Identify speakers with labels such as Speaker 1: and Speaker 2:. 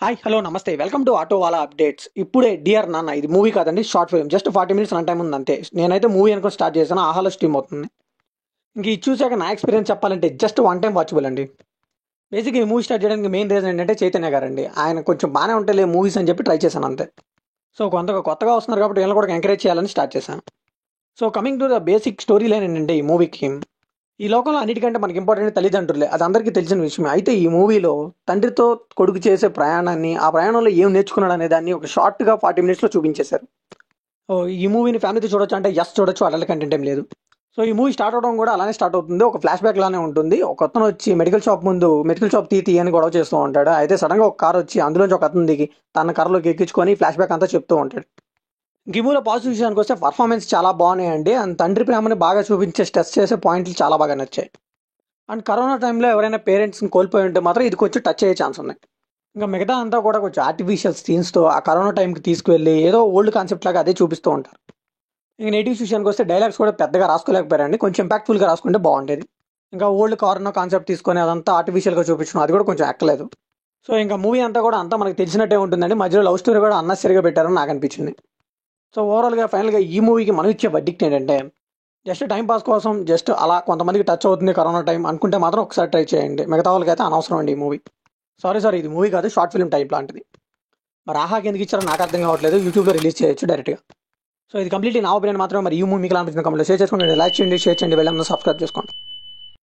Speaker 1: Hi hello namaste welcome to auto wala updates. ఇప్పుడే dear నాన్న ఇది మూవీ కాదండి, short film. Just 40 minutes run time ఉంది అంతే. నేనైతే మూవీ అనుకుని స్టార్ట్ చేశాను, ఆహాలో స్ట్రీమ్ అవుతుంది. ఇంక ఇది చూసాక నా ఎక్స్పీరియన్స్ చెప్పాలంటే జస్ట్ వన్ టైం వాచబుల్ అండి. బేసిక్గా ఈ మూవీ స్టార్ట్ చేయడానికి మెయిన్ రీజన్ ఏంటంటే చైతన్య గారండి. ఆయన కొంచెం బాగానే ఉంటాయి మూవీస్ అని చెప్పి ట్రై చేశాను అంతే. సో కొత్తగా వస్తున్నారు కాబట్టి వీళ్ళని కూడా ఎంకరేజ్ చేయాలని స్టార్ట్ చేశాను. So coming to the basic story line ఏంటంటే ఈ మూవీకి, ఈ లోకంలో అన్నిటికంటే మనకి ఇంపార్టెంట్ తల్లిదండ్రులే, అది అందరికీ తెలిసిన విషయమే. అయితే ఈ మూవీలో తండ్రితో కొడుకు చేసే ప్రయాణాన్ని, ఆ ప్రయాణంలో ఏం నేర్చుకున్నాడు అనే దాన్ని ఒక షార్ట్గా 40 minutes చూపించేశారు. ఓ ఈ మూవీని ఫ్యామిలీతో చూడొచ్చు అంటే ఎస్ చూడొచ్చు, అడల్ట్ కంటెంట్ ఏం లేదు. సో ఈ మూవీ స్టార్ట్ అవడం కూడా అలానే స్టార్ట్ అవుతుంది, ఒక ఫ్లాష్ బ్యాక్ లానే ఉంటుంది. ఒక అతను వచ్చి మెడికల్ షాప్ తీ అని గొడవ చేస్తూ ఉంటాడు. అయితే సడన్గా ఒక కార్ వచ్చి అందులోంచి ఒక అతను దిగి తన కార్లోకి ఎక్కించుకొని ఫ్లాష్ బ్యాక్ అంతా చెప్తూ ఉంటాడు. గిమూలో పాజిటివ్ విషయానికి వస్తే పర్ఫార్మెన్స్ చాలా బాగున్నాయండి. అండ్ తండ్రి ప్రేమని బాగా చూపించే స్ట్రెస్ చేసే పాయింట్లు చాలా బాగా నచ్చాయి. అండ్ కరోనా టైంలో ఎవరైనా పేరెంట్స్ని కోల్పోయి ఉంటే మాత్రం ఇది కొంచెం టచ్ అయ్యే ఛాన్స్ ఉన్నాయి. ఇంకా మిగతా అంతా కూడా కొంచెం ఆర్టిఫిషియల్ సీన్స్తో ఆ కరోనా టైంకి తీసుకువెళ్ళి ఏదో ఓల్డ్ కాన్సెప్ట్ లాగా అదే చూపిస్తూ ఉంటారు. ఇంకా నెగిటివ్ విషయానికి వస్తే డైలాగ్స్ కూడా పెద్దగా రాసుకోలేకపోయారండి, కొంచెం ఇంపాక్ట్ఫుల్గా రాసుకుంటే బాగుండేది. ఇంకా ఓల్డ్ కరోనా కాన్సెప్ట్ తీసుకొని అదంతా ఆర్టిఫిషియల్గా చూపించడం అది కూడా కొంచెం ఎక్కలేదు. సో ఇంకా మూవీ అంతా మనకు తెలిసినట్టే ఉంటుందండి. మధ్యలో లవ్ స్టోరీ కూడా అన్నెసరీగా పెట్టారని నాకు అనిపించింది. సో ఓవరాల్గా ఫైనల్గా ఈ మూవీకి మనం ఇచ్చే వర్డిక్ట్ ఏంటంటే, జస్ట్ టైం పాస్ కోసం జస్ట్ అలా కొంతమందికి టచ్ అవుతుంది కరోనా టైం అనుకుంటే మాత్రం ఒకసారి ట్రై చేయండి. మిగతా వాళ్ళకి అయితే అనవసరం అండి ఈ మూవీ. సారీ ఇది మూవీ కాదు, షార్ట్ ఫిల్మ్ టైప్ లాంటిది. మరి ఆహాకి ఎందుకు ఇచ్చారో నాకు అర్థం కావట్లేదు. యూట్యూబ్లో రిలీజ్ చేయొచ్చు డైరెక్ట్గా. సో ఇది కంప్లీట్లీ నా ఒపీనియన్ మాత్రమే. మరి ఈ మూవీ మీకు అనిపించిన కమెంట్లో షేర్ చేసుకోండి, లైక్ చేయండి, షేర్ చేయండి, వెళ్ళాము సబ్స్క్రైబ్ చేసుకోండి.